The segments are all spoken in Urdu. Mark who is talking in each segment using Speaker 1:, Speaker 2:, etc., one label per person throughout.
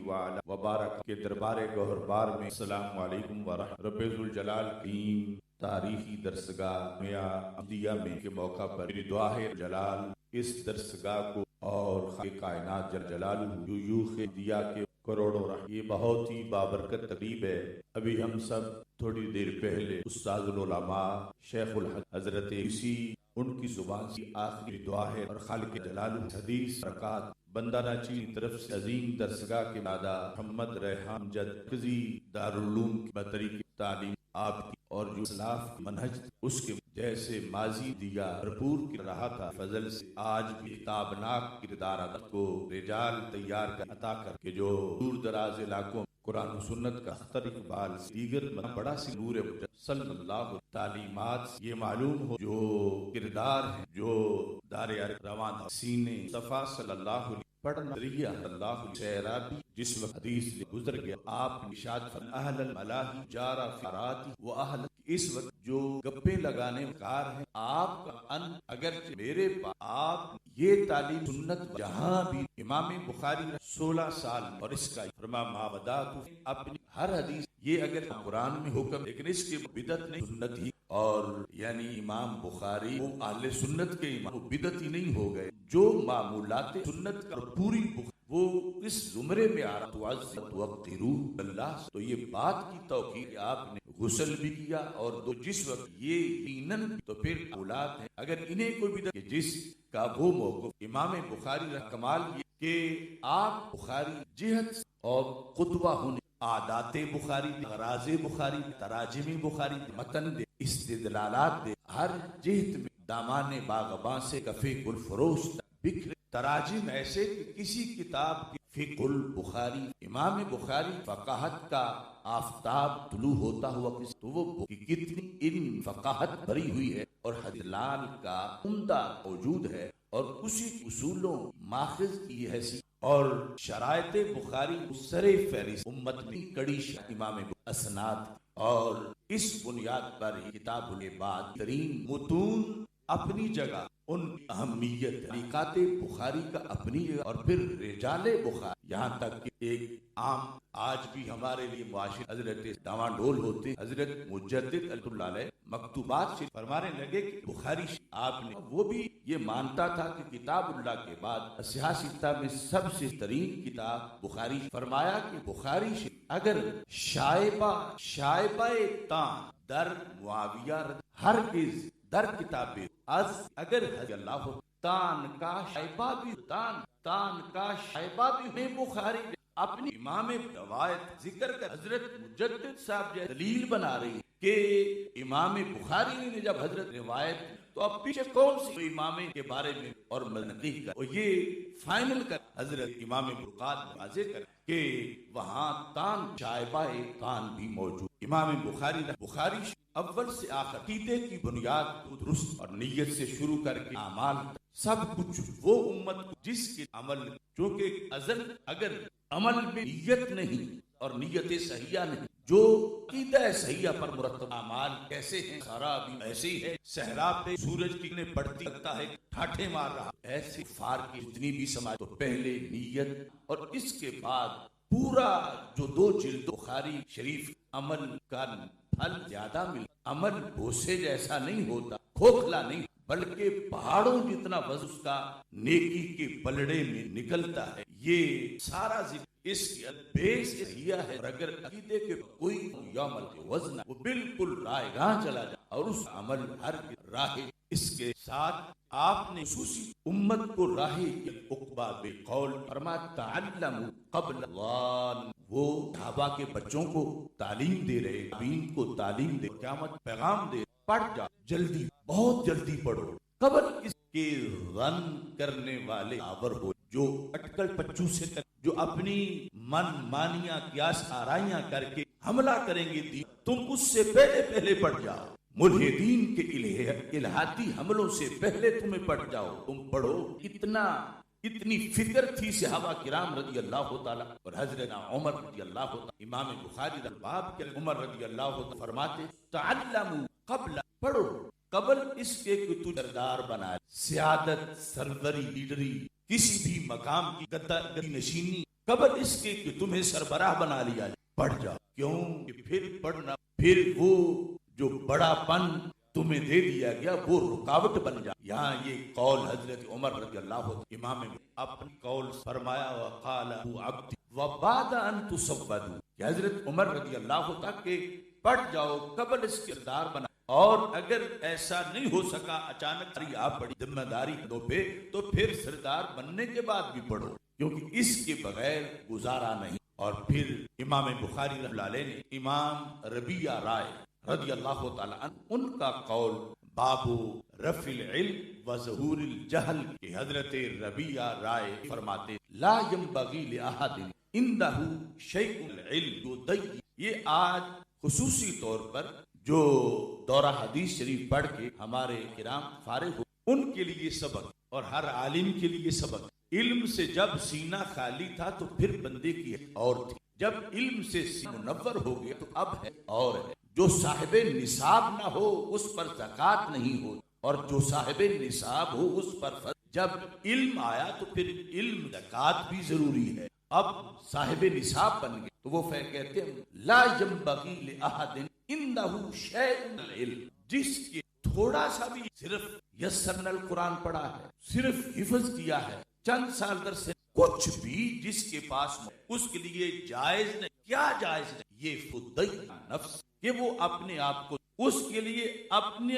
Speaker 1: وعلا وبارک کے دربار گوہربار میں السلام علیکم ورحمۃ رب ذوالجلال کی تاریخی درسگاہ میاں احمدیہ میں کے موقع پر میری دعا ہے جلال اس درسگاہ کو اور خالق کائنات جل جلالہ شیوخ احمدیہ کے کروڑوں یہ بہت ہی بابرکت تقریب ہے۔ ابھی ہم سب تھوڑی دیر پہلے استاد العلماء شیخ الحدیث حضرت اسی ان کی زبان سے آخری دعا ہے اور خالق جلالہ حدیث برکات بندہ ناچی کی طرف سے عظیم درسگاہ کے دادا محمد ریحان جد قضی دارالعلوم کی بطریق تعلیم آپ کی اور جو اسلاف منہج اس کے جیسے ماضی دیا بھرپور کی رہا تھا فضل سے آج بھی تابناک کردار ادا کو رجال تیار کر عطا کر کے جو دور دراز علاقوں قرآن و سنت کا اختر اقبال دیگر بڑا سی نور صلی اللہ تعلیمات یہ معلوم ہو جو کردار ہے جو دار روان سینے صفا صلی اللہ علیہ پڑھنا ذریعہ اللہ سیرابی جس وقت حدیث سے گزر گیا آپ نشاد فرمایا اہل الملاہی جارا فراتی و اہل اس وقت جو گپے لگانے کار ہیں آپ کا ان اگر میرے پاس آپ یہ تعلیم سنت جہاں بھی امام بخاری 16 سال اور اس کا فرما مابدات اپنی ہر حدیث یہ اگر قرآن میں حکم لیکن اس کی بدعت نہیں سنت ہی اور یعنی امام بخاری وہ اہل سنت کے امام بدعت ہی نہیں ہو گئے جو معمولات سنت کا پوری وہ اس زمرے میں آ رہا اللہ تو یہ بات کی توقیر آپ نے غسل بھی کیا اور جس وقت یہ یقیناً تو پھر اولاد ہے اگر انہیں کوئی بھی جس کا وہ موقف امام بخاری کا کمال یہ کہ آپ بخاری جہت اور قدوہ ہونے عادات بخاری غراض بخاری تراجم بخاری متن دے استدلالات دے ہر جہت میں دامان باغباں سے کفی گل فروش بکھرے تراجم ایسے کہ کسی کتاب کی فقہ البخاری امام بخاری فقاہت کا آفتاب طلوع ہوتا ہوا کس تو وہ کتنی ان فقاہت بھری ہوئی ہے اور حدلال کا عمدہ موجود ہے اور اسی اصولوں ماخذ کی حیثیت اور شرائط بخاری سر فہرست امت میں کڑی امام اسناد اور اس بنیاد پر کتاب کے بعد ترین متون اپنی جگہ ان اہمیت طریقات بخاری کا اپنی جگہ اور پھر رجال بخاری یہاں تک کہ ایک عام آج بھی ہمارے لیے معاشر حضرت داواں ڈول ہوتے حضرت مجدد اللہ علیہ مکتوبات سے فرمانے لگے کہ بخاری آپ نے وہ بھی یہ مانتا تھا کہ کتاب اللہ کے بعد سیاستہ میں سب سے ترین کتاب بخاری فرمایا کہ بخاری اگر شائبہ تان در معاویہ ہرگز در کتاب از اگر اللہ تان کا شائبہ بھی تان کا شائبہ بھی میں بخاری اپنی امام روایت ذکر کر حضرت مجدد صاحب جو دلیل بنا رہی کہ امام بخاری نے جب حضرت روایت تو اب پیچھے کون سی امام کے بارے میں اور منقیح کر اور یہ فائنل کر حضرت امام برقات واضح کر کہ وہاں تان شائبہ تان بھی موجود امام بخاری اول سے آخر عقیدے کی بنیاد کو درست اور نیت سے شروع کر کے اعمال سب کچھ وہ امت جس کے عمل چونکہ ازل اگر عمل میں نیت نہیں اور نیت صحیحہ نہیں جو عقیدہ صحیحہ پر مرتب اعمال کیسے ہیں سارا بھی ایسے ہی ہے صحرا پہ سورج کی کرنیں پڑتی لگتا ہے ٹھاٹھے مار رہا ایسے فار کی جتنی بھی سماج تو پہلے نیت اور اس کے بعد پورا جو 2 جلد بخاری شریف عمل کا پھل زیادہ مل عمل بھوسے جیسا نہیں ہوتا کھوکھلا نہیں بلکہ پہاڑوں جتنا وزن اس کا نیکی کے پلڑے میں نکلتا ہے یہ سارا ذکر اس کی بیس صحیح ہے اور اگر عقیدے کے کوئی یومل کے وزن وہ بالکل رائے گاہ چلا جائے اور اس عمل ہر راہ اس کے ساتھ آپ نے خصوصی امت کو راہ عقبہ بے قول فرما تعلموا قبل اللہ وہ صحابہ کے بچوں کو تعلیم دے رہے دین کو تعلیم دے قیامت پیغام دے پڑھ جا جلدی بہت جلدی پڑھو قبل اس کے رن کرنے والے آور ہو جو اٹکل پچو سے جو اپنی من مانیاں قیاس آرائیاں کر کے حملہ کریں گے دین تم اس سے پہلے پڑھ جاؤ ملحدین کے الہاتی حملوں سے پہلے تمہیں پڑھ جاؤ تم پڑھو اتنی فکر تھی صحابہ کرام رضی اللہ تعالی اور حضرت عمر رضی اللہ تعالی امام بخاری باب کے عمر رضی اللہ تعالی فرماتے تعلموا قبل پڑھو قبل اس کے کہ تو سردار بنائے سیادت سروری لیڈری کسی بھی مقام کی گدی نشینی قبل اس کے کہ تمہیں سربراہ بنا لیا جائے پڑھ جاؤ، کیوں کہ پھر پڑھنا، پھر وہ جو بڑا پن تمہیں دے دیا گیا وہ رکاوٹ بن جائے۔ یہاں یہ قول حضرت عمر رضی اللہ عنہ امام اپنی قول فرمایا وقال عبد وبعد ان تسودوا، کہ حضرت عمر رضی اللہ عنہ کہ پڑھ جاؤ قبل اس کے کردار بنا، اور اگر ایسا نہیں ہو سکا اچانک آپ بڑی ذمہ داری دو پہ تو پھر سردار بننے کے بعد بھی پڑھو، کیونکہ اس کے بغیر گزارا نہیں۔ اور پھر امام بخاری رحمۃ اللہ علیہ نے امام ربیعہ رائے رضی اللہ تعالی عنہ ان کا قول باب رفع العلم و ظہور الجہل کہ حضرت ربیعہ رائے فرماتے لا ينبغي لأحد عنده شیء العلم یضیع، یہ آج خصوصی طور پر جو دورہ حدیث شریف پڑھ کے ہمارے کرام فارغ ہو ان کے لیے سبق اور ہر عالم کے لیے سبق۔ علم سے جب سینہ خالی تھا تو پھر بندے کی اور تھی، جب علم سے منور ہو گیا تو اب ہے اور ہے۔ جو صاحب نصاب نہ ہو اس پر زکوٰۃ نہیں ہو، اور جو صاحب نصاب ہو اس پر فرض۔ جب علم آیا تو پھر علم زکوٰۃ بھی ضروری ہے۔ اب صاحب نصاب بن گئے تو وہ کہتے ہیں لا ينبغي لأحد عنده شيء العلم، جس کے تھوڑا سا بھی صرف یسرنا القرآن پڑھا ہے، صرف حفظ کیا ہے، چند سال در سے کچھ بھی جس کے پاس اس کے لیے جائز نہیں۔ کیا جائز نہیں؟ یہ فضیع نفس، کہ وہ اپنے آپ کو اس کے لیے اپنے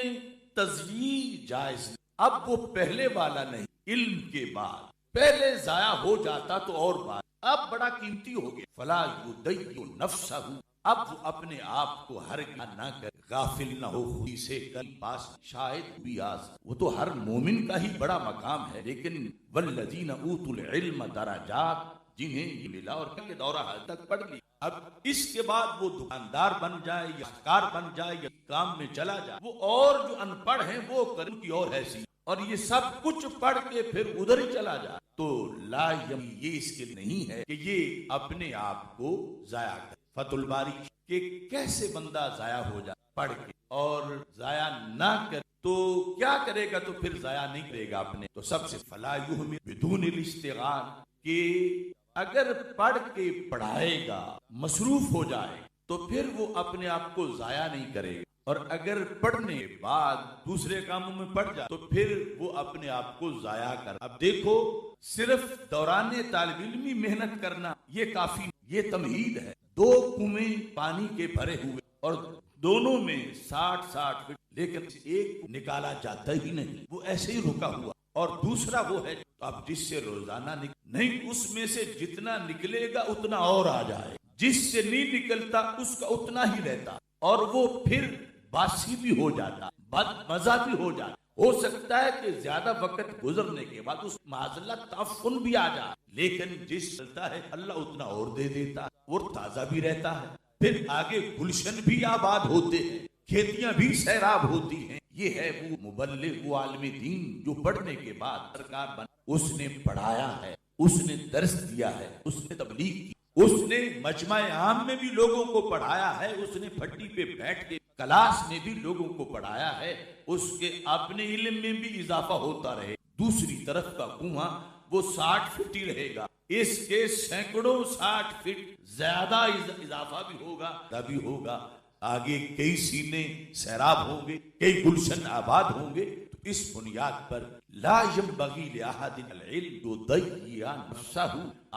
Speaker 1: تزیین جائز نہیں۔ اب وہ پہلے والا نہیں، علم کے بعد پہلے ضائع ہو جاتا تو اور بات، اب بڑا قیمتی ہو گیا۔ فلا یضیع نفسہ، اب وہ اپنے آپ کو ہرگز نہ کر، غافل نہ ہو خودی سے، کل پاس شاید بھی آس، وہ تو ہر مومن کا ہی بڑا مقام ہے، لیکن والذین اوتوا العلم درجات، جنہیں یہ ملا اور کہ دورہ حد تک پڑھ لی، اب اس کے بعد وہ دکاندار بن جائے یا کار بن جائے یا کام میں چلا جائے، وہ اور جو ان پڑھ ہیں وہ کرن کی اور حیثیت، اور یہ سب کچھ پڑھ کے پھر ادھر ہی چلا جائے تو لا یہ اس کے نہیں ہے کہ یہ اپنے آپ کو ضائع کرے۔ فتح الباری کہ کیسے بندہ ضائع ہو جائے پڑھ کے اور ضائع نہ کر تو کیا کرے گا، تو پھر ضائع نہیں کرے گا اپنے، تو سب سے فلا یہمل بدون الاشتغال، کہ اگر پڑھ کے پڑھائے گا مصروف ہو جائے تو پھر وہ اپنے آپ کو ضائع نہیں کرے گا، اور اگر پڑھنے کے بعد دوسرے کاموں میں پڑ جائے تو پھر وہ اپنے آپ کو ضائع کر۔ اب دیکھو صرف دوران طالب علمی محنت کرنا یہ کافی، یہ تمہید ہے۔ دو کنویں پانی کے بھرے ہوئے اور دونوں میں 60 فٹ، لیکن ایک نکالا جاتا ہی نہیں، وہ ایسے ہی رکا ہوا، اور دوسرا وہ ہے اب جس سے روزانہ نہیں، اس میں سے جتنا نکلے گا اتنا اور آ جائے، جس سے نہیں نکلتا اس کا اتنا ہی رہتا، اور وہ پھر باسی بھی ہو جاتا، بد مزہ بھی ہو جاتا۔ ہو سکتا ہے کہ زیادہ وقت گزرنے کے بعد اس معذلہ تعفن بھی آ جائے، لیکن جس چلتا ہے اللہ اتنا اور دے دیتا اور تازہ بھی رہتا ہے، پھر آگے گلشن بھی آباد ہوتے ہیں، کھیتیاں بھی سیراب ہوتی ہیں۔ یہ ہے وہ مبلغ، وہ عالم دین جو پڑھنے کے بعد سرکار بنا، اس نے پڑھایا ہے، اس نے درس دیا ہے، اس نے تبلیغ کی، اس نے مجمع عام میں بھی لوگوں کو پڑھایا ہے، اس نے پھٹی پہ بیٹھ کے کلاس میں بھی لوگوں کو پڑھایا ہے، اس کے اپنے علم میں بھی اضافہ ہوتا رہے۔ دوسری طرف کا کنواں وہ 60 فٹ ہی رہے گا، اس کے سینکڑوں 60 فٹ زیادہ اضافہ بھی ہوگا، تبھی ہوگا آگے کئی سینے سیراب ہوں گے، کئی گلشن آباد ہوں گے۔ تو اس بنیاد پر لا ينبغي لأحد العلم يضيع نفسه،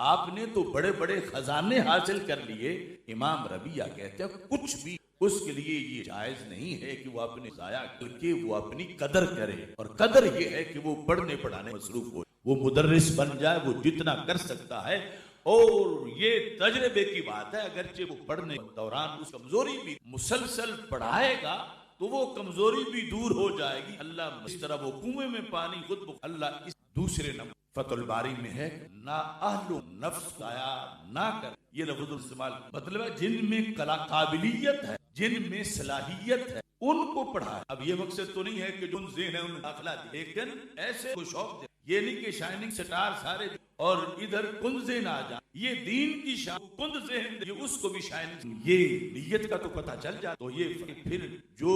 Speaker 1: آپ نے تو بڑے بڑے خزانے حاصل کر لیے، امام ربیعہ کہتے ہیں کچھ بھی اس کے لیے یہ جائز نہیں ہے کہ وہ اپنے ضائع کر کے وہ اپنی قدر کرے، اور قدر یہ ہے کہ وہ پڑھنے پڑھانے مصروف ہو، وہ مدرس بن جائے، وہ جتنا کر سکتا ہے۔ اور یہ تجربے کی بات ہے، اگرچہ وہ پڑھنے کے دوران اس کمزوری بھی مسلسل پڑھائے گا تو وہ کمزوری بھی دور ہو جائے گی۔ اللہ اس طرح وہ کنویں میں پانی خود اللہ اس دوسرے نمبر فتح الباری میں ہے نہ اہل نفس ضائع نہ کر، یہ لفظ استعمال مطلب ہے جن میں قابلیت ہے، جن میں صلاحیت ہے ان کو پڑھائے۔ اب یہ مقصد تو نہیں ہے کہ جو ذہن ہے انہیں داخلہ دی، لیکن ایسے کو شوق دے، یہ نہیں کہ شائننگ سٹار سارے اور ادھر کن ذہن آ جائے، یہ دین کی شان کن ذہن یہ اس کو بھی شائننگ، یہ نیت کا تو پتہ چل جائے۔ تو یہ پھر جو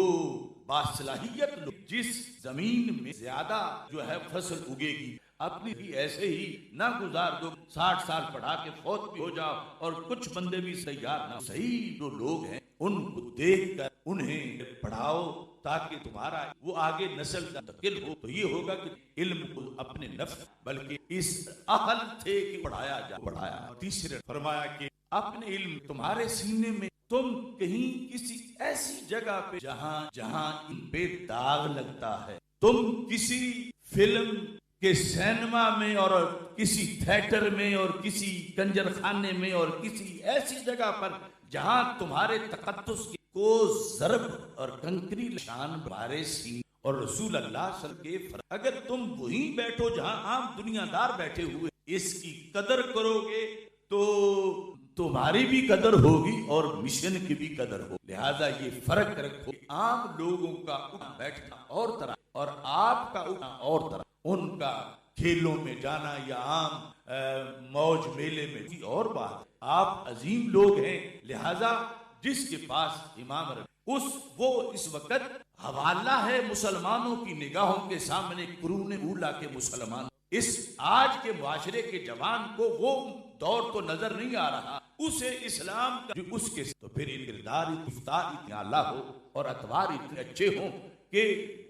Speaker 1: باصلاحیت لوگ جس زمین میں زیادہ جو ہے فصل اگے گی، اپنی بھی ایسے ہی نہ گزار دو 60 سال پڑھا کے فوت بھی ہو جاؤ اور کچھ بندے بھی تیار نہ. صحیح جو لوگ ہیں ان کو دیکھ کر انہیں پڑھاؤ تاکہ تمہارا وہ آگے نسل منتقل ہو. تو یہ ہوگا کہ علم کو اپنے نفس بلکہ اس اہل تھے کہ پڑھایا جا پڑھایا. تیسرے فرمایا کہ اپنے علم تمہارے سینے میں تم کہیں کسی ایسی جگہ پہ جہاں ان پہ داغ لگتا ہے. تم کسی فلم کے سینما میں اور کسی تھیٹر میں اور کسی کنجر خانے میں اور کسی ایسی جگہ پر جہاں تمہارے تقدس کو ضرب اور کنکری شان بارے سی اور رسول اللہ صلی اللہ علیہ وسلم کے اگر تم وہیں بیٹھو جہاں عام دنیا دار بیٹھے ہوئے اس کی قدر کرو گے تو تمہاری بھی قدر ہوگی اور مشن کی بھی قدر ہوگی. لہذا یہ فرق رکھو. عام لوگوں کا اٹھنا بیٹھنا اور طرح اور آپ کا اٹھنا اور طرح. ان کا کھیلوں میں جانا یا عام موج میلے میں اور بات. آپ عظیم لوگ ہیں لہذا جس کے پاس امام وہ اس وقت حوالہ ہے مسلمانوں کی نگاہوں کے سامنے قرون اولا کے مسلمان. اس آج کے معاشرے کے جوان کو وہ دور تو نظر نہیں آ رہا اسے اسلام کا جو اس کے تو پھر کردار گفتار اتنا اعلیٰ ہو اور اطوار اتنے اچھے ہوں کہ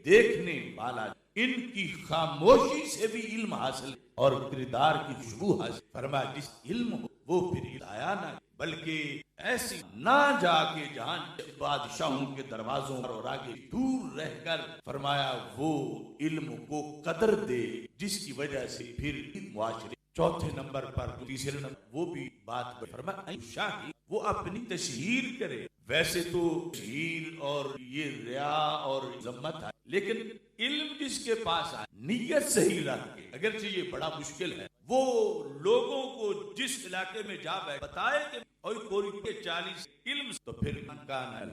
Speaker 1: دیکھنے والا ان کی خاموشی سے بھی علم حاصل اور کردار کی خوشبو حاصل. فرمایا جس علم ہو وہ پھر ہدایہ نہ بلکہ ایسی نہ جا کے جہاں بادشاہوں کے دروازوں اور آگے دور رہ کر فرمایا وہ علم کو قدر دے جس کی وجہ سے پھر معاشرے. چوتھے نمبر پر تیسرے نمبر وہ بھی بات فرمایا شاہی وہ اپنی تشہیر کرے. ویسے تو تشہیر اور یہ ریا اور ذمت ہے لیکن علم جس کے پاس آئے نیت صحیح رکھ کے اگرچہ یہ بڑا مشکل ہے وہ لوگوں کو جس علاقے میں جا بیٹھے بتائے کہ کوئی 40 علم تو پھر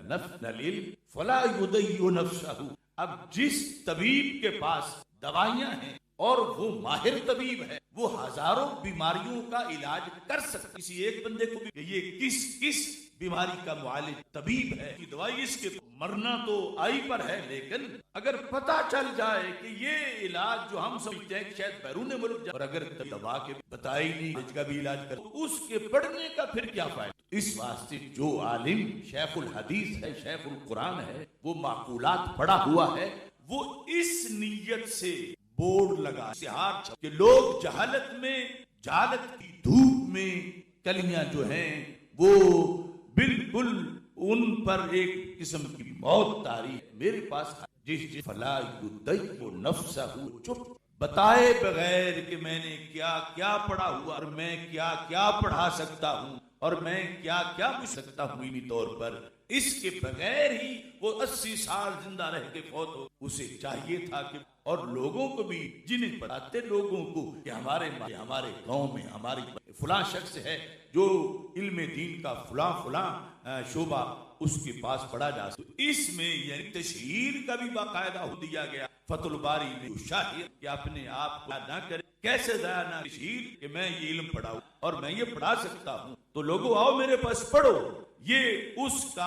Speaker 1: نفس العلم فلا یضیع نفسہ. اب جس طبیب کے پاس دوائیاں ہیں اور وہ ماہر طبیب ہے وہ ہزاروں بیماریوں کا علاج کر سکتا. کسی ایک بندے کو بھی یہ کس بیماری کا معالج طبیب ہے کہ دوائی اس کے مرنا تو آئی پر ہے لیکن اگر پتہ چل جائے کہ یہ علاج جو ہم سمجھتے ہیں شاید بیرون ملک اور اگر دوا کے بتائی نہیں اس کا بھی علاج کر اس کے پڑھنے کا پھر کیا فائدہ. اس واسطے جو عالم شیخ الحدیث ہے شیخ القرآن ہے وہ معقولات پڑھا ہوا ہے وہ اس نیت سے بورڈ لگا اشتہار کہ لوگ جہالت کی دھوپ میں کلیاں جو ہیں وہ بالکل ان پر ایک قسم کی موت تاریخ میرے پاس جس فلا یضیع نفسہ چپ بتائے بغیر کہ میں نے کیا پڑھا ہوا اور میں کیا پڑھا سکتا ہوں اور میں کیا پوچھ سکتا ہوں علمی طور پر اس کے بغیر ہی وہ 80 سال زندہ رہ کے فوت ہو. اسے چاہیے تھا کہ اور لوگوں کو بھی جنہیں بتاتے لوگوں کو کہ ہمارے گاؤں میں ہماری فلاں شخص ہے جو علم دین کا فلاں شعبہ اس کے پاس پڑھا جا سکتا. اس میں یعنی تشہیر کا بھی باقاعدہ ہو دیا گیا. فتح الباری میں شاہد کہ اپنے آپ کو نہ کرے کیسے ضائع نہ تشہیر کہ میں یہ علم پڑھاؤں اور میں یہ پڑھا سکتا ہوں تو لوگوں آؤ میرے پاس پڑھو. یہ اس کا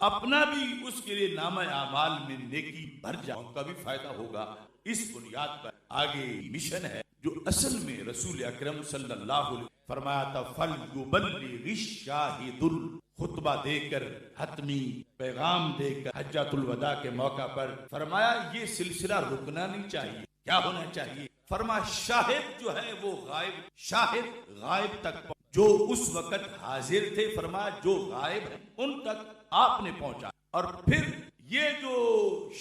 Speaker 1: اپنا بھی اس کے لیے نامہ اعمال میں نیکی بھر جائے کا بھی فائدہ ہوگا. اس بنیاد پر آگے مشن ہے جو اصل میں رسول اکرم صلی اللہ علیہ وسلم فرمایا تھا فَلْيُبَلِّغِ الشَّاهِدُ خطبہ دے کر حتمی پیغام دے کر حجۃ الوداع کے موقع پر فرمایا یہ سلسلہ رکنا نہیں چاہیے. کیا ہونا چاہیے؟ فرمایا شاہد جو ہے وہ غائب تک جو اس وقت حاضر تھے فرمایا جو غائب ہیں ان تک آپ نے پہنچا اور پھر یہ جو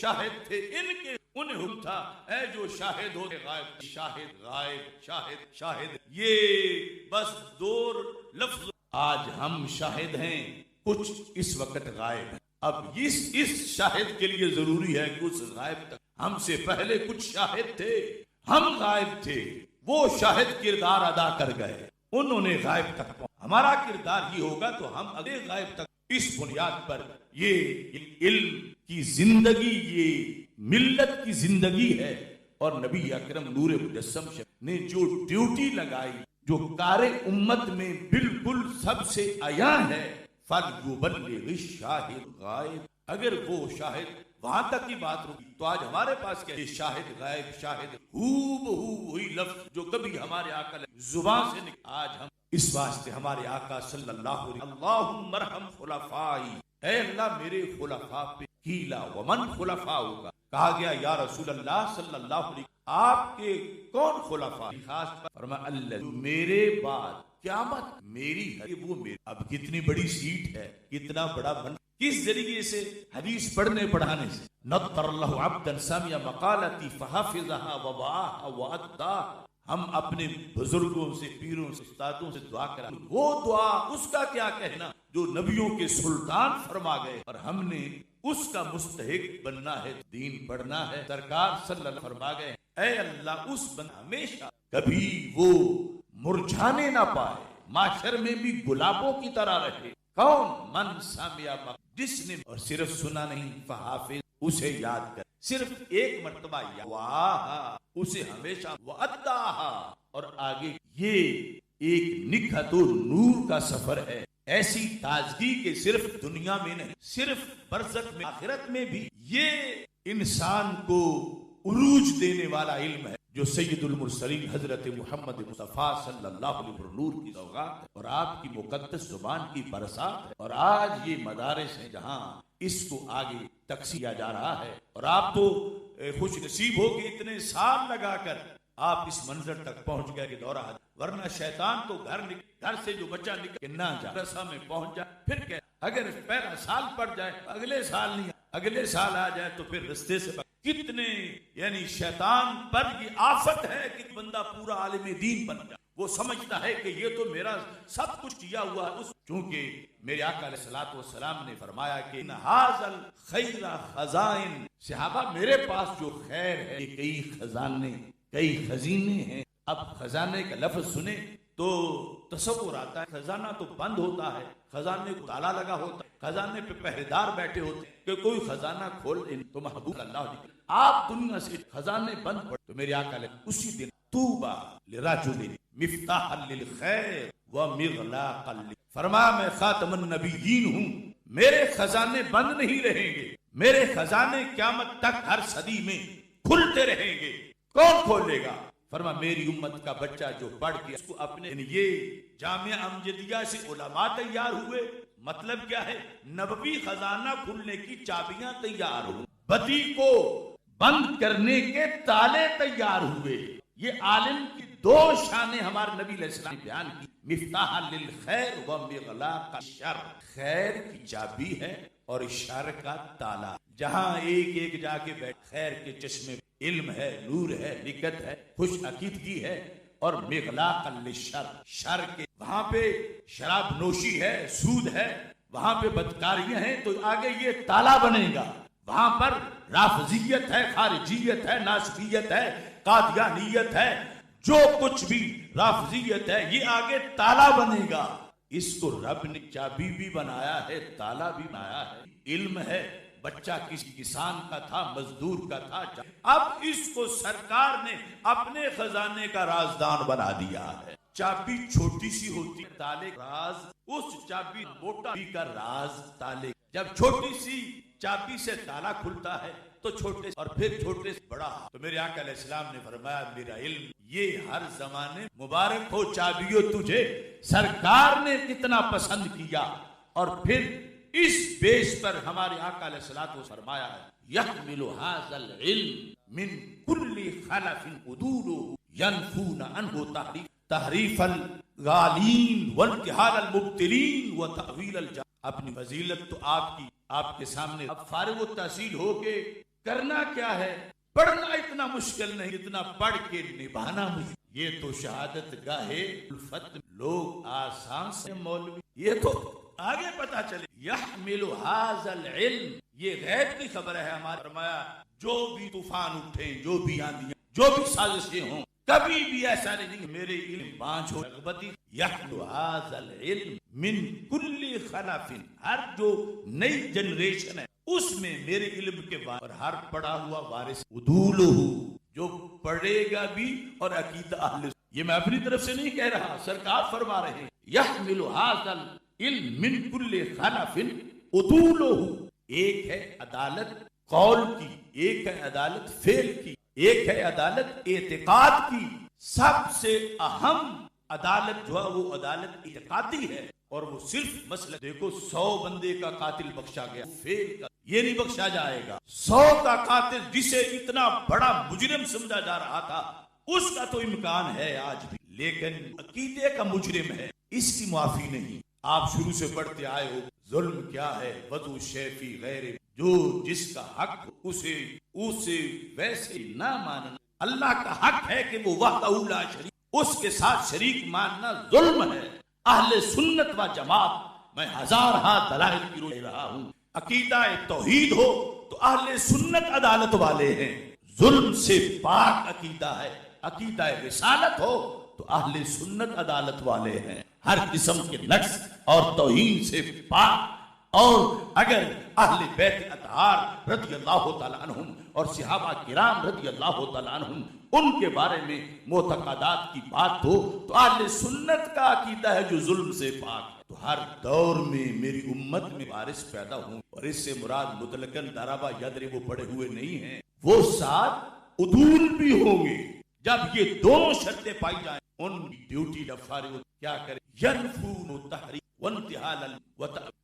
Speaker 1: شاہد تھے انہیں حکم تھا اے جو شاہد ہو غائب شاہد یہ بس دو لفظ. آج ہم شاہد ہیں کچھ اس وقت غائب ہیں. اب اس شاہد کے لیے ضروری ہے کہ اس غائب تک ہم سے پہلے کچھ شاہد تھے ہم غائب تھے وہ شاہد کردار ادا کر گئے انہوں نے غائب تک ہمارا کردار یہ ہوگا تو ہم اگلے غائب تک. اس بنیاد پر یہ علم کی زندگی یہ ملت کی زندگی ہے اور نبی اکرم نور مجسم نے جو ڈیوٹی لگائی جو کار امت میں بالکل سب سے عیاں ہے فَلْيُبَلِّغِ الشَّاهِدُ غائب. اگر وہ شاہد وہاں تک کی بات رکی. تو آج ہمارے پاس کیا ہے؟ شاہد غائب شاہد ہو بہو وہی لفظ جو کبھی ہمارے آقا زبان سے نکل. آج ہم اس واسطے ہمارے آقا صلی اللہ علیہ وسلم اللہم ارحم خلفائی، اے اللہ میرے خلفاء پہ قیلا ومن خلفاؤ کا کہا گیا. یا رسول اللہ صلی اللہ علیہ وسلم آپ کے کون خلفاء؟ خاص فرمایا اللہ میرے بعد قیامت میری ہے وہ میری. اب کتنی بڑی سیٹ ہے، کتنا بڑا بن، کس ذریعے سے؟ حدیث پڑھنے پڑھانے سے. نطر اللہ عبدا سمع مقالتی فحفظها ووعاها واداها. ہم اپنے بزرگوں سے، پیروں سے، استادوں سے دعا کرا، وہ دعا اس کا کیا کہنا جو نبیوں کے سلطان فرما گئے، اور ہم نے اس کا مستحق بننا ہے، دین پڑھنا ہے. سرکار صلی اللہ علیہ وسلم فرما گئے اے اللہ اس بندہ ہمیشہ کبھی وہ مرجھانے نہ پائے، معاشر میں بھی گلابوں کی طرح رہے. کون؟ من سامیا، جس نے اور صرف سنا نہیں، فحافظ اسے یاد کر، صرف ایک مرتبہ یاد، اسے ہمیشہ وعدہا، اور آگے یہ ایک نکھت و نور کا سفر ہے، ایسی تازگی کے صرف دنیا میں نہیں، صرف برزخ میں، آخرت میں بھی یہ انسان کو عروج دینے والا علم ہے جو سید المرسلین حضرت محمد مصطفیٰ صلی اللہ علیہ وسلم نور کی سوغات ہے اور آپ کی مقدس زبان کی برسات ہے. اور آج یہ مدارس ہیں جہاں اس کو آگے تقسیم کیا جا رہا ہے، اور آپ تو خوش نصیب ہو کہ اتنے سال لگا کر آپ اس منظر تک پہنچ گئے کہ دورہ حج. ورنہ شیطان تو گھر سے جو بچہ نکل نہ جائے رسا میں پہنچ جائے، پھر کہ اگر پہلا سال پڑ جائے اگلے سال نہیں، اگلے سال آ جائے تو پھر رستے سے کتنے، یعنی شیطان پر یہ آفت ہے کہ بندہ پورا عالم دین بن جائے. وہ سمجھتا ہے کہ یہ تو میرا سب کچھ کیا ہوا ہے، چونکہ میرے آقا علیہ الصلوۃ والسلام نے فرمایا کہ ان ھذا الخیر خزائن، صحابہ میرے پاس جو خیر ہے یہ کئی خزانے، کئی خزینے ہیں. اب خزانے کا لفظ سنے تو تصور آتا ہے خزانہ تو بند ہوتا ہے، خزانے کو تالا لگا ہوتا ہے، خزانے پہ پہرےدار بیٹھے ہوتے ہیں کہ کوئی خزانہ کھول دے تو محبوب اللہ علیہ. آپ دنیا سے خزانے بند پڑے تو میرے آقا علیہ اسی دن طوبی لرجل مفتاحا للخیر ومغلاقا، فرمایا میں خاتم النبیین ہوں، میرے خزانے بند نہیں رہیں گے، میرے خزانے قیامت تک ہر صدی میں کھلتے رہیں گے. کون کھولے گا؟ فرما میری امت کا بچہ جو پڑھ کے اس کو اپنے، یہ جامعہ امجدیہ سے علماء تیار ہوئے. مطلب کیا ہے؟ نبوی خزانہ کھلنے کی چابیاں تیار ہوئے، بدی کو بند کرنے کے تالے تیار ہوئے. یہ عالم کی دو شانیں ہمارے نبی علیہ السلام نے بیان کی، مفتاح للخیر و مغلاق الشر. خیر کی چابی ہے اور شر کا تالا. جہاں ایک ایک جا کے بیٹھ، خیر کے چشمے علم ہے، نور ہے، لکت ہے، خوش عقیدگی ہے، اور مغلاق للشر، شر کے وہاں پہ شراب نوشی ہے، سود ہے، وہاں پہ بدکاریاں ہیں، تو آگے یہ تالا بنے گا. وہاں پر رافضیت ہے، خارجیت ہے، ناسبیت ہے، قادیانیت ہے، جو کچھ بھی رافضیت ہے یہ آگے تالا بنے گا. اس کو رب نے چابی بھی بنایا ہے، تالا بھی بنایا ہے. علم ہے، بچہ کسی کسان کا تھا، مزدور کا تھا، اب اس کو سرکار نے اپنے خزانے کا رازدان بنا دیا ہے. چابی چھوٹی سی ہوتی ہے، تالے کا راز، اس چابی موٹا بھی کا راز تالے. جب چھوٹی سی چابی سے تالا کھلتا ہے تو چھوٹے اور پھر چھوٹے سے بڑا. تو میرے آقا علیہ السلام نے فرمایا میرا علم یہ ہر زمانے مبارک ہو چابیو تجھے، سرکار نے کتنا پسند کیا. اور پھر اس بیس پر ہمارے آقا علیہ الصلوۃ والسلام فرمایا ہے یحمل ھذا العلم من كل خلف عدول ينفون عنه تحریف الغالین وانتحال المبتلین وتأویل الجاہلین. اپنی فضیلت تو آپ کے سامنے. اب فارغ التحصیل ہو کے کرنا کیا ہے؟ پڑھنا اتنا مشکل نہیں اتنا پڑھ کے نبھانا مشکل. یہ تو شہادت گاہے الفت لوگ آسان سے مولوی، یہ تو آگے پتا چلے. یحمل ھذا العلم، یہ غیب کی خبر ہے. ہمارا فرمایا جو بھی طوفان اٹھے، جو بھی آندیاں، جو بھی سازشیں ہوں، کبھی بھی ایسا نہیں میرے علم بانچ ہو رغبتی. یحمل ھذا العلم من کل خلف، ہر جو نئی جنریشن ہے اس میں میرے علم کے اور ہر پڑا ہوا وارث عدولہ، جو پڑھے گا بھی اور عقیدہ اہل. یہ میں اپنی طرف سے نہیں کہہ رہا، سرکار فرما رہے ہیں یحمل ھذا العلم من کل خلف عدولہ. ایک ہے عدالت قول کی، ایک ہے عدالت فعل کی، ایک ہے عدالت اعتقاد کی۔ سب سے اہم عدالت جو ہے وہ عدالت اعتقادی ہے، اور وہ صرف مسئلہ دیکھو 100 بندے کا قاتل بخشا گیا، فعل کا یہ نہیں بخشا جائے گا۔ 100 کا قاتل جسے اتنا بڑا مجرم سمجھا جا رہا تھا، اس کا تو امکان ہے آج بھی، لیکن عقیدے کا مجرم ہے، اس کی معافی نہیں۔ آپ شروع سے پڑھتے آئے ہو ظلم کیا ہے، وضع شیفی غیر، جو جس کا حق اسے ویسے نہ ماننا۔ اللہ کا حق ہے کہ وہ وحدہ لا شریک، اس کے ساتھ شریک ماننا ظلم ہے۔ اہل سنت و جماعت، میں ہزارہا دلائل کی روح رہا ہوں، عقیدہ توحید ہو تو اہل سنت عدالت والے ہیں، ظلم سے پاک عقیدہ ہے۔ عقیدہ رسالت ہو تو اہل سنت عدالت والے ہیں، ہر قسم کے نقص اور توہین سے پاک۔ اور اگر اہل بیت اطہار رضی اللہ تعالیٰ عنہم اور صحابہ کرام رضی اللہ تعالیٰ عنہم ان کے بارے میں معتقدات کی بات ہو تو اہل سنت کا عقیدہ ہے جو ظلم سے پاک ہے۔ تو ہر دور میں میری امت میں وارث پیدا ہوں، اور اس سے مراد مطلقاً ضربہ یضرب پڑے ہوئے نہیں ہیں، وہ ساتھ عدول بھی ہوں گے۔ جب یہ دونوں شرطیں پائی جائیں، ان کی ڈیوٹی جب فارغ کیا کرے، ینفون التحریک وانتحال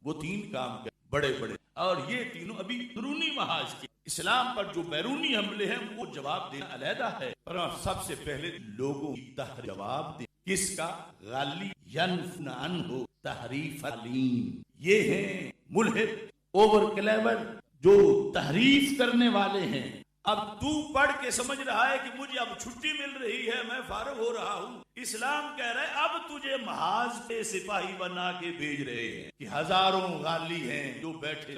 Speaker 1: وہ تین کام کرے بڑے بڑے، اور یہ تینوں ابھی بیرونی محاذ کے اسلام پر جو بیرونی حملے ہیں وہ جواب دینا علیحدہ ہے، پر سب سے پہلے لوگوں کی تحریف جواب دیں۔ کس کا؟ غالی ینفون عنہ تحریف علیم، یہ ہیں ملحد اوور کلیور جو تحریف کرنے والے ہیں۔ اب تو پڑھ کے سمجھ رہا ہے کہ مجھے اب چھٹی مل رہی ہے، میں فارغ ہو رہا ہوں، اسلام کہہ رہا ہے اب تجھے محاذ پہ سپاہی بنا کے بھیج رہے ہیں کہ ہزاروں غالی ہیں جو بیٹھ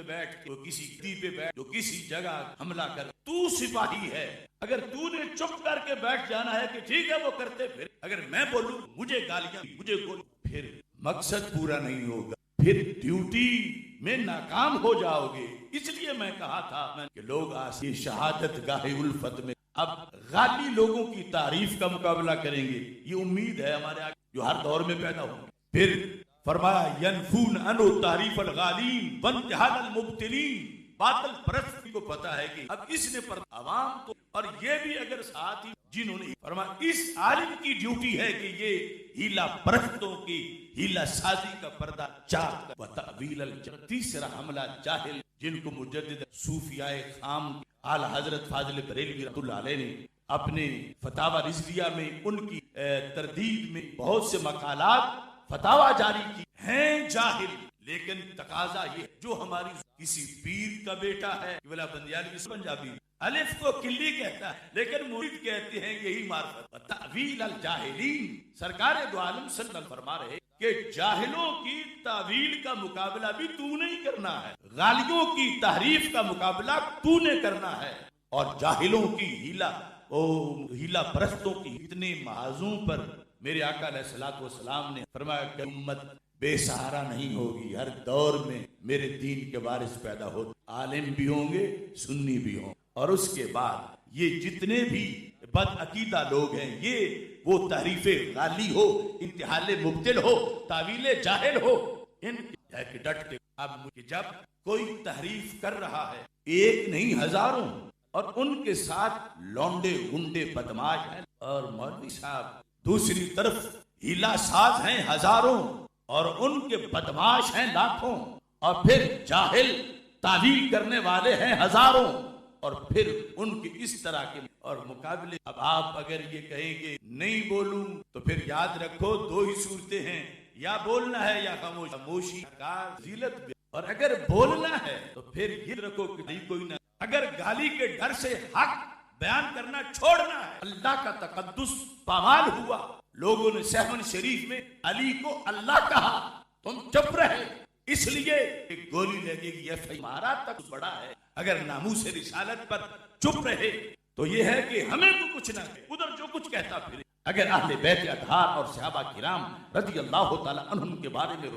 Speaker 1: جو کسی گدی پہ بیٹھ، جو کسی جگہ حملہ کر، تو سپاہی ہے۔ اگر تو نے چپ کر کے بیٹھ جانا ہے کہ ٹھیک ہے وہ کرتے، پھر اگر میں بولوں مجھے گالیاں، مجھے پھر مقصد پورا نہیں ہوگا، پھر ڈیوٹی میں ناکام ہو جاؤ گے۔ اس لیے میں کہا تھا کہ لوگ آج شہادت گاہ الفت میں اب غالی لوگوں کی تعریف کا مقابلہ کریں گے، یہ امید ہے ہمارے آگے جو ہر دور میں پیدا ہوں۔ پھر فرمایا ینفون عنہ تعریف الغالین وانتحال المبتلین، باطل پرست کو پتا ہے کہ اب اس نے پر عوام تو، اور یہ بھی اگر ساتھ ہی جنہوں نے فرمایا اس عالم کی ڈیوٹی ہے کہ یہ ہیلا پرستوں کی ہیلا سازی کا پردہ چاک و تعویل الجنت۔ تیسرا حملہ جاہل، جن کو مجدد صوفیاء خام اعلی حضرت فاضل بریلوی رحمۃ اللہ علیہ نے اپنے فتاوی رضویہ میں ان کی تردید میں بہت سے مقالات فتاوی جاری کی ہیں جاہل، لیکن تقاضا یہ جو ہماری کسی پیر کا بیٹا ہے، بلا بندیالوی سے پنجابی الف کو کلی کہتا ہے لیکن مرید کہتے ہیں یہی معرفت۔ تعویل الجاہلین، سرکار دو عالم صلی اللہ علیہ وسلم فرما رہے کہ جاہلوں کی تعویل کا مقابلہ بھی تو نہیں کرنا ہے، غالیوں کی تحریف کا مقابلہ تو نے کرنا ہے، اور جاہلوں کی ہیلا پرستوں کی اتنے محاذوں پر میرے آقا علیہ الصلوۃ والسلام نے فرمایا کہ امت بے سہارا نہیں ہوگی، ہر دور میں میرے دین کے وارث پیدا ہو، عالم بھی ہوں گے سنی بھی ہوں، اور اس کے بعد یہ جتنے بھی بد عقیدہ لوگ ہیں، یہ وہ تحریف غالی ہو، انتحال مبتل ہو، تعویل جاہل ہو، ان کے ڈٹ کے اب جب کوئی تحریف کر رہا ہے، ایک نہیں ہزاروں، اور ان کے ساتھ لونڈے گنڈے بدماش ہیں، اور مولوی صاحب دوسری طرف ہیلا ساز ہیں ہزاروں، اور ان کے بدماش ہیں لاکھوں، اور پھر جاہل تعویل کرنے والے ہیں ہزاروں، اور پھر ان کی اس طرح کے اور مقابلے۔ اب آپ اگر یہ کہیں کہ نہیں بولوں تو پھر یاد رکھو دو ہی صورتیں ہیں، یا بولنا ہے یا خاموشی کا ذلت، اور اگر بولنا ہے تو پھر یہ رکھو کہ نہیں کوئی نہ، اگر گالی کے ڈر سے حق بیان کرنا چھوڑنا ہے، اللہ کا تقدس پامال ہوا، لوگوں نے سہمن شریف میں علی کو اللہ کہا، تم چپ رہے، اس لیے ایک گولی لگے گی، یہ ہمارا تک بڑا ہے، اگر ناموس رسالت پر چپ رہے تو یہ ہے کہ ہمیں تو کچھ نہ کہے، ادھر جو کچھ کہتا پھرے۔ اگر اہل بیت اطہار اور صحابہ کرام رضی اللہ تعالی عنہم کے بارے میں